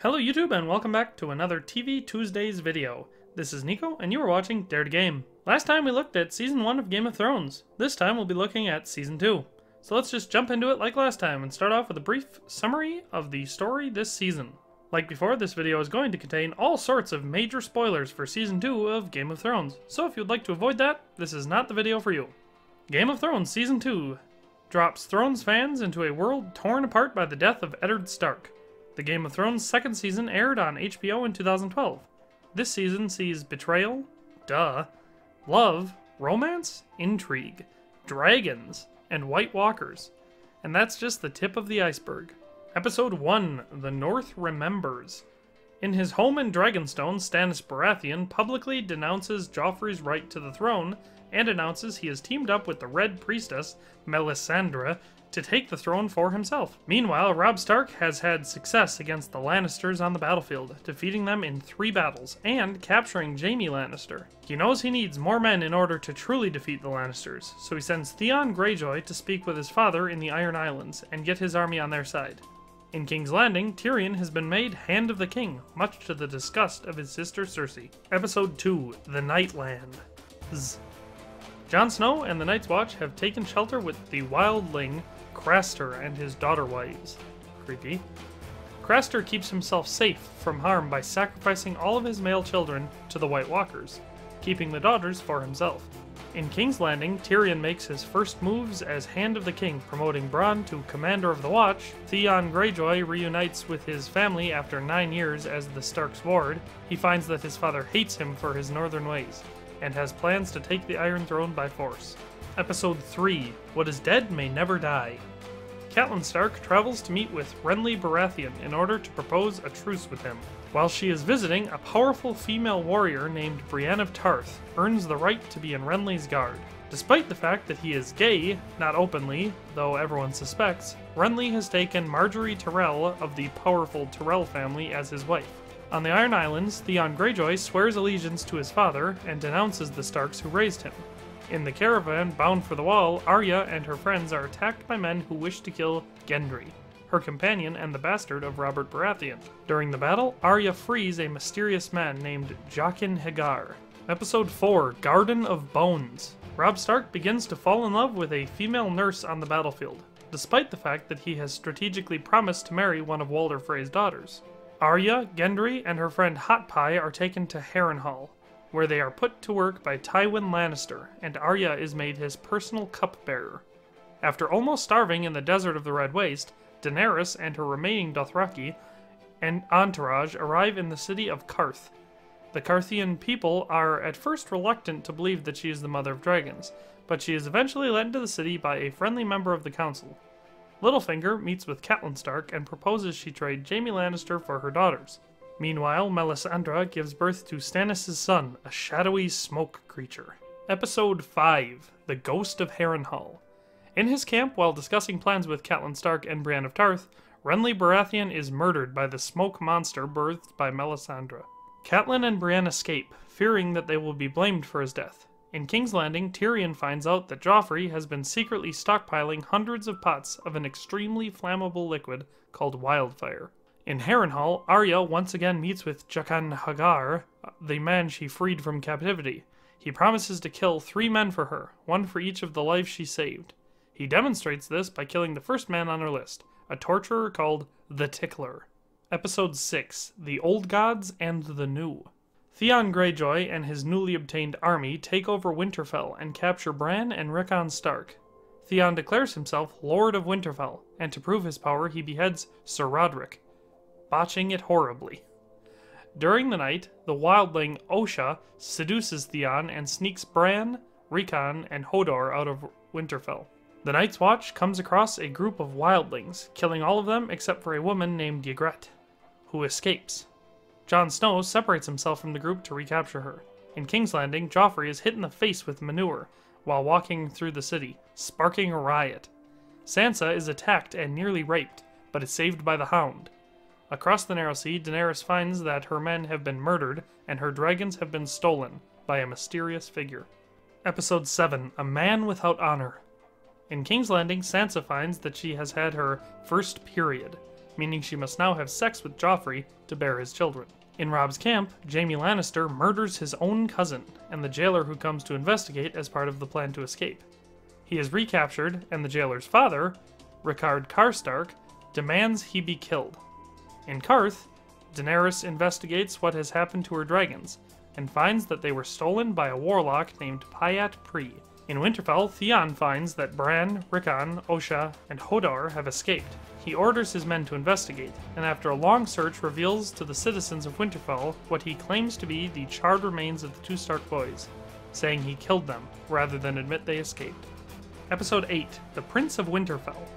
Hello YouTube and welcome back to another TV Tuesdays video. This is Nico and you are watching Dare to Game. Last time we looked at Season 1 of Game of Thrones. This time we'll be looking at Season 2. So let's just jump into it like last time and start off with a brief summary of the story this season. Like before, this video is going to contain all sorts of major spoilers for Season 2 of Game of Thrones, so if you'd like to avoid that, this is not the video for you. Game of Thrones Season 2 drops Thrones fans into a world torn apart by the death of Eddard Stark. The Game of Thrones second season aired on HBO in 2012. This season sees betrayal, love, romance, intrigue, dragons, and White Walkers. And that's just the tip of the iceberg. Episode 1, The North Remembers. In his home in Dragonstone, Stannis Baratheon publicly denounces Joffrey's right to the throne and announces he has teamed up with the Red Priestess, Melisandre, to take the throne for himself. Meanwhile, Robb Stark has had success against the Lannisters on the battlefield, defeating them in 3 battles, and capturing Jaime Lannister. He knows he needs more men in order to truly defeat the Lannisters, so he sends Theon Greyjoy to speak with his father in the Iron Islands, and get his army on their side. In King's Landing, Tyrion has been made Hand of the King, much to the disgust of his sister Cersei. Episode 2, The Nightland. Jon Snow and the Night's Watch have taken shelter with the wildling Craster and his daughter wives. Creepy. Craster keeps himself safe from harm by sacrificing all of his male children to the White Walkers, keeping the daughters for himself. In King's Landing, Tyrion makes his first moves as Hand of the King, promoting Bronn to Commander of the Watch. Theon Greyjoy reunites with his family after 9 years as the Stark's ward. He finds that his father hates him for his northern ways, and has plans to take the Iron Throne by force. Episode 3, What is Dead May Never Die. Catelyn Stark travels to meet with Renly Baratheon in order to propose a truce with him. While she is visiting, a powerful female warrior named Brienne of Tarth earns the right to be in Renly's guard. Despite the fact that he is gay, not openly, though everyone suspects, Renly has taken Marjorie Tyrell of the powerful Tyrell family as his wife. On the Iron Islands, Theon Greyjoy swears allegiance to his father and denounces the Starks who raised him. In the caravan bound for the Wall, Arya and her friends are attacked by men who wish to kill Gendry, her companion and the bastard of Robert Baratheon. During the battle, Arya frees a mysterious man named Jaqen H'ghar. Episode 4, Garden of Bones. Robb Stark begins to fall in love with a female nurse on the battlefield, despite the fact that he has strategically promised to marry one of Walder Frey's daughters. Arya, Gendry, and her friend Hot Pie are taken to Harrenhal, where they are put to work by Tywin Lannister, and Arya is made his personal cupbearer. After almost starving in the desert of the Red Waste, Daenerys and her remaining Dothraki and entourage arrive in the city of Qarth. The Qarthian people are at first reluctant to believe that she is the Mother of Dragons, but she is eventually led into the city by a friendly member of the council. Littlefinger meets with Catelyn Stark and proposes she trade Jaime Lannister for her daughters. Meanwhile, Melisandre gives birth to Stannis' son, a shadowy smoke creature. Episode 5, The Ghost of Harrenhal. In his camp, while discussing plans with Catelyn Stark and Brienne of Tarth, Renly Baratheon is murdered by the smoke monster birthed by Melisandre. Catelyn and Brienne escape, fearing that they will be blamed for his death. In King's Landing, Tyrion finds out that Joffrey has been secretly stockpiling hundreds of pots of an extremely flammable liquid called wildfire. In Harrenhal, Arya once again meets with Jaqen H'ghar, the man she freed from captivity. He promises to kill 3 men for her, 1 for each of the lives she saved. He demonstrates this by killing the first man on her list, a torturer called the Tickler. Episode 6, The Old Gods and the New. Theon Greyjoy and his newly obtained army take over Winterfell and capture Bran and Rickon Stark. Theon declares himself Lord of Winterfell, and to prove his power he beheads Sir Roderick, botching it horribly. During the night, the wildling Osha seduces Theon and sneaks Bran, Rickon, and Hodor out of Winterfell. The Night's Watch comes across a group of wildlings, killing all of them except for a woman named Ygritte, who escapes. Jon Snow separates himself from the group to recapture her. In King's Landing, Joffrey is hit in the face with manure while walking through the city, sparking a riot. Sansa is attacked and nearly raped, but is saved by the Hound. Across the Narrow Sea, Daenerys finds that her men have been murdered and her dragons have been stolen by a mysterious figure. Episode 7, A Man Without Honor. In King's Landing, Sansa finds that she has had her first period. meaning she must now have sex with Joffrey to bear his children. In Robb's camp, Jaime Lannister murders his own cousin, and the jailer who comes to investigate as part of the plan to escape. He is recaptured, and the jailer's father, Rickard Karstark, demands he be killed. In Qarth, Daenerys investigates what has happened to her dragons, and finds that they were stolen by a warlock named Pyat Pree. In Winterfell, Theon finds that Bran, Rickon, Osha, and Hodor have escaped. He orders his men to investigate, and after a long search reveals to the citizens of Winterfell what he claims to be the charred remains of the two Stark boys, saying he killed them, rather than admit they escaped. Episode 8, The Prince of Winterfell.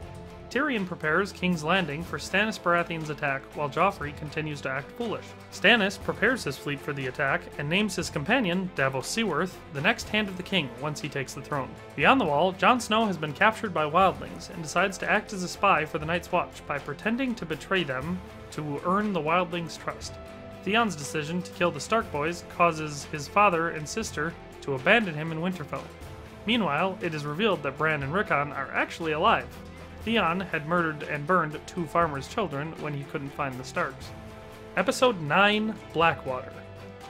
Tyrion prepares King's Landing for Stannis Baratheon's attack while Joffrey continues to act foolish. Stannis prepares his fleet for the attack and names his companion, Davos Seaworth, the next hand of the king once he takes the throne. Beyond the Wall, Jon Snow has been captured by wildlings and decides to act as a spy for the Night's Watch by pretending to betray them to earn the wildlings' trust. Theon's decision to kill the Stark boys causes his father and sister to abandon him in Winterfell. Meanwhile, it is revealed that Bran and Rickon are actually alive. Theon had murdered and burned two farmers' children when he couldn't find the Starks. Episode 9, Blackwater.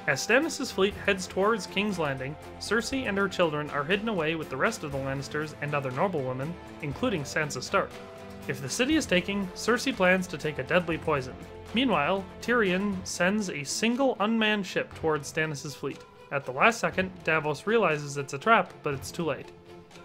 As Stannis' fleet heads towards King's Landing, Cersei and her children are hidden away with the rest of the Lannisters and other noblewomen, including Sansa Stark. If the city is taken, Cersei plans to take a deadly poison. Meanwhile, Tyrion sends a single unmanned ship towards Stannis' fleet. At the last second, Davos realizes it's a trap, but it's too late.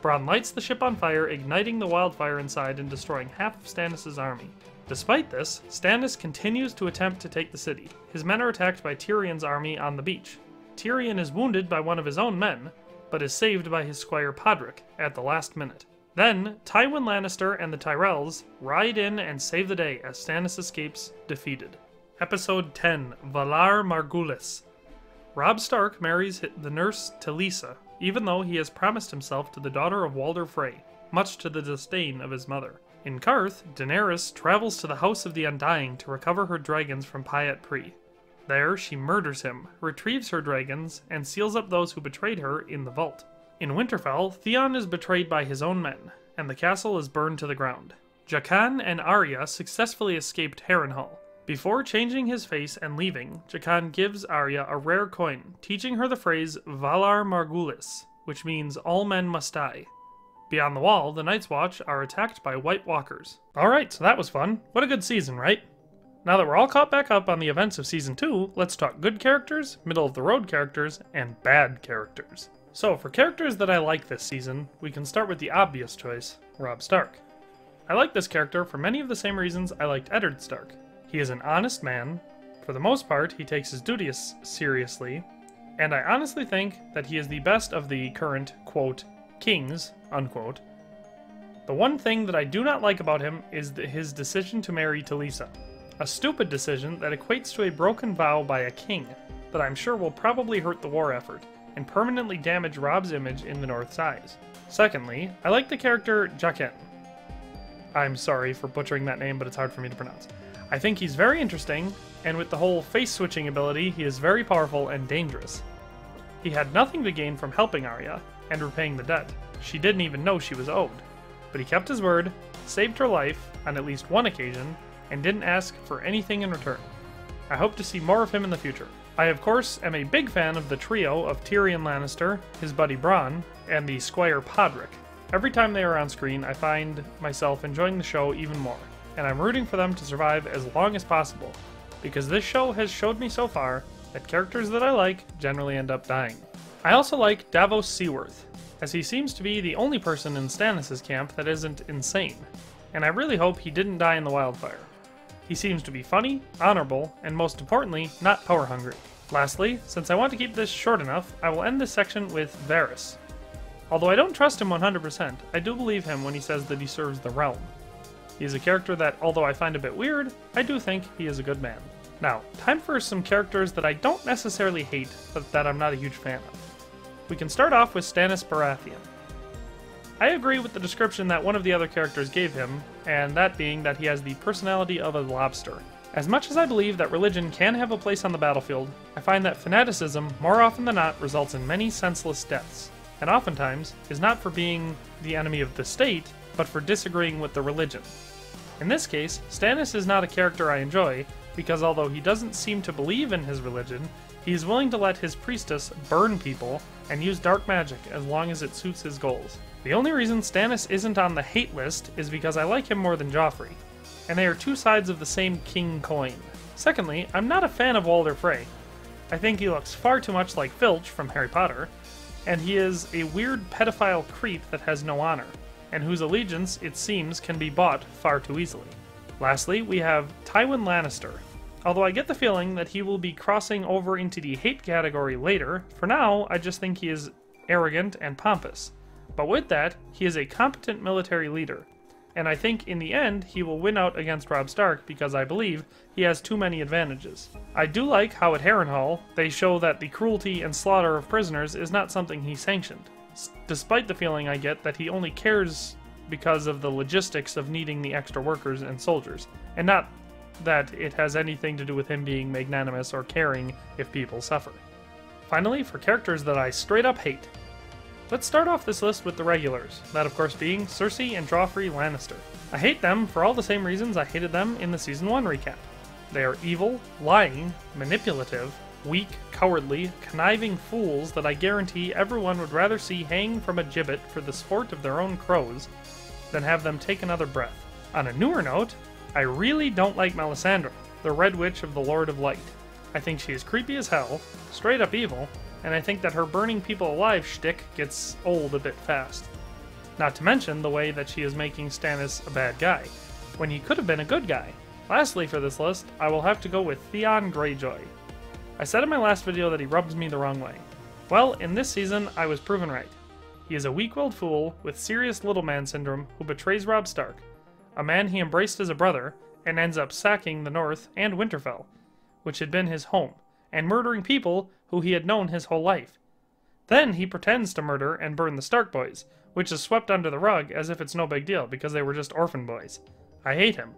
Bronn lights the ship on fire, igniting the wildfire inside and destroying half of Stannis' army. Despite this, Stannis continues to attempt to take the city. His men are attacked by Tyrion's army on the beach. Tyrion is wounded by one of his own men, but is saved by his squire Podrick at the last minute. Then, Tywin Lannister and the Tyrells ride in and save the day as Stannis escapes, defeated. Episode 10, Valar Morghulis. Robb Stark marries the nurse Talisa, even though he has promised himself to the daughter of Walder Frey, much to the disdain of his mother. In Qarth, Daenerys travels to the House of the Undying to recover her dragons from Pyat Pree. There, she murders him, retrieves her dragons, and seals up those who betrayed her in the vault. In Winterfell, Theon is betrayed by his own men, and the castle is burned to the ground. Jaqen and Arya successfully escaped Harrenhal. Before changing his face and leaving, Jaqen gives Arya a rare coin, teaching her the phrase Valar Morghulis, which means all men must die. Beyond the Wall, the Night's Watch are attacked by White Walkers. Alright, so that was fun. What a good season, right? Now that we're all caught back up on the events of Season 2, let's talk good characters, middle-of-the-road characters, and bad characters. So, for characters that I like this season, we can start with the obvious choice, Robb Stark. I like this character for many of the same reasons I liked Eddard Stark. He is an honest man, for the most part he takes his duties seriously, and I honestly think that he is the best of the current, quote, kings, unquote. The one thing that I do not like about him is his decision to marry Talisa. A stupid decision that equates to a broken vow by a king that I'm sure will probably hurt the war effort, and permanently damage Robb's image in the North's eyes. Secondly, I like the character Jaqen. I'm sorry for butchering that name, but it's hard for me to pronounce. I think he's very interesting, and with the whole face-switching ability, he is very powerful and dangerous. He had nothing to gain from helping Arya, and repaying the debt. She didn't even know she was owed. But he kept his word, saved her life on at least one occasion, and didn't ask for anything in return. I hope to see more of him in the future. I, of course, am a big fan of the trio of Tyrion Lannister, his buddy Bronn, and the Squire Podrick. Every time they are on screen, I find myself enjoying the show even more, and I'm rooting for them to survive as long as possible, because this show has showed me so far that characters that I like generally end up dying. I also like Davos Seaworth, as he seems to be the only person in Stannis' camp that isn't insane, and I really hope he didn't die in the wildfire. He seems to be funny, honorable, and most importantly, not power-hungry. Lastly, since I want to keep this short enough, I will end this section with Varys. Although I don't trust him 100%, I do believe him when he says that he serves the realm. He is a character that, although I find a bit weird, I do think he is a good man. Now, time for some characters that I don't necessarily hate, but that I'm not a huge fan of. We can start off with Stannis Baratheon. I agree with the description that one of the other characters gave him, and that being that he has the personality of a lobster. As much as I believe that religion can have a place on the battlefield, I find that fanaticism, more often than not, results in many senseless deaths, and oftentimes is not for being the enemy of the state, but for disagreeing with the religion. In this case, Stannis is not a character I enjoy, because although he doesn't seem to believe in his religion, he is willing to let his priestess burn people and use dark magic as long as it suits his goals. The only reason Stannis isn't on the hate list is because I like him more than Joffrey, and they are two sides of the same king coin. Secondly, I'm not a fan of Walder Frey. I think he looks far too much like Filch from Harry Potter, and he is a weird pedophile creep that has no honor, and whose allegiance, it seems, can be bought far too easily. Lastly, we have Tywin Lannister. Although I get the feeling that he will be crossing over into the hate category later, for now I just think he is arrogant and pompous. But with that, he is a competent military leader, and I think in the end he will win out against Robb Stark because I believe he has too many advantages. I do like how at Harrenhal they show that the cruelty and slaughter of prisoners is not something he sanctioned, despite the feeling I get that he only cares because of the logistics of needing the extra workers and soldiers, and not that it has anything to do with him being magnanimous or caring if people suffer. Finally, for characters that I straight up hate. Let's start off this list with the regulars, that of course being Cersei and Joffrey Lannister. I hate them for all the same reasons I hated them in the Season 1 recap. They are evil, lying, manipulative, weak, cowardly, conniving fools that I guarantee everyone would rather see hang from a gibbet for the sport of their own crows than have them take another breath. On a newer note, I really don't like Melisandre, the Red Witch of the Lord of Light. I think she is creepy as hell, straight up evil, and I think that her burning people alive shtick gets old a bit fast. Not to mention the way that she is making Stannis a bad guy, when he could have been a good guy. Lastly for this list, I will have to go with Theon Greyjoy. I said in my last video that he rubs me the wrong way. Well, in this season, I was proven right. He is a weak-willed fool with serious little man syndrome who betrays Robb Stark, a man he embraced as a brother, and ends up sacking the North and Winterfell, which had been his home, and murdering people who he had known his whole life. Then he pretends to murder and burn the Stark boys, which is swept under the rug as if it's no big deal because they were just orphan boys. I hate him,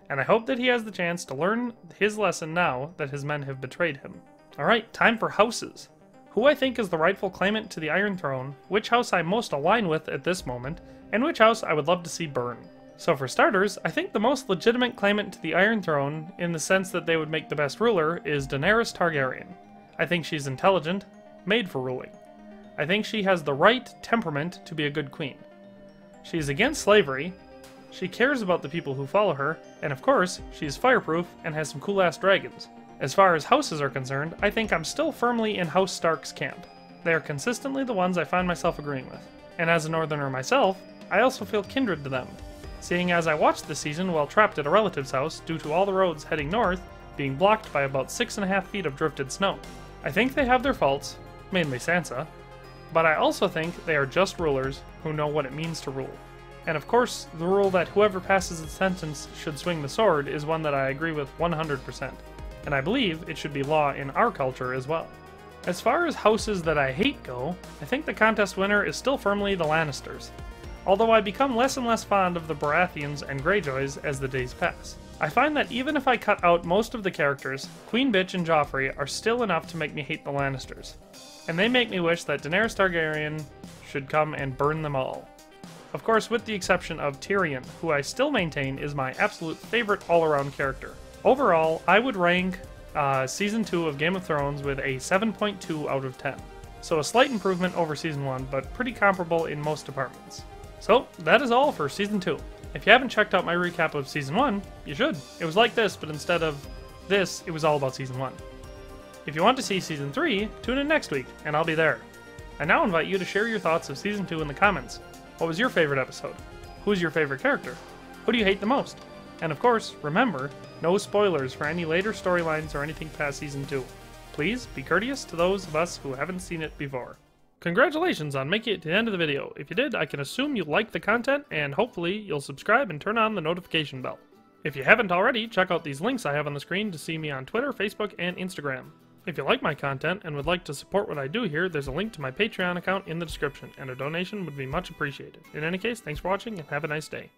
and I hope that he has the chance to learn his lesson now that his men have betrayed him. Alright, time for houses. Who I think is the rightful claimant to the Iron Throne, which house I most align with at this moment, and which house I would love to see burn. So for starters, I think the most legitimate claimant to the Iron Throne, in the sense that they would make the best ruler, is Daenerys Targaryen. I think she's intelligent, made for ruling. I think she has the right temperament to be a good queen. She is against slavery, she cares about the people who follow her, and of course, she is fireproof and has some cool-ass dragons. As far as houses are concerned, I think I'm still firmly in House Stark's camp. They are consistently the ones I find myself agreeing with. And as a northerner myself, I also feel kindred to them, seeing as I watched this season while trapped at a relative's house due to all the roads heading north being blocked by about 6.5 feet of drifted snow. I think they have their faults, mainly Sansa, but I also think they are just rulers who know what it means to rule. And of course, the rule that whoever passes the sentence should swing the sword is one that I agree with 100%, and I believe it should be law in our culture as well. As far as houses that I hate go, I think the contest winner is still firmly the Lannisters, although I become less and less fond of the Baratheons and Greyjoys as the days pass. I find that even if I cut out most of the characters, Queen Bitch and Joffrey are still enough to make me hate the Lannisters, and they make me wish that Daenerys Targaryen should come and burn them all. Of course, with the exception of Tyrion, who I still maintain is my absolute favorite all-around character. Overall, I would rank Season 2 of Game of Thrones with a 7.2 out of 10. So a slight improvement over Season 1, but pretty comparable in most departments. So, that is all for Season 2. If you haven't checked out my recap of Season 1, you should. It was like this, but instead of this, it was all about Season 1. If you want to see Season 3, tune in next week, and I'll be there. I now invite you to share your thoughts of Season 2 in the comments. What was your favorite episode? Who is your favorite character? Who do you hate the most? And of course, remember, no spoilers for any later storylines or anything past Season 2. Please be courteous to those of us who haven't seen it before. Congratulations on making it to the end of the video. If you did, I can assume you liked the content, and hopefully you'll subscribe and turn on the notification bell. If you haven't already, check out these links I have on the screen to see me on Twitter, Facebook, and Instagram. If you like my content and would like to support what I do here, there's a link to my Patreon account in the description, and a donation would be much appreciated. In any case, thanks for watching and have a nice day.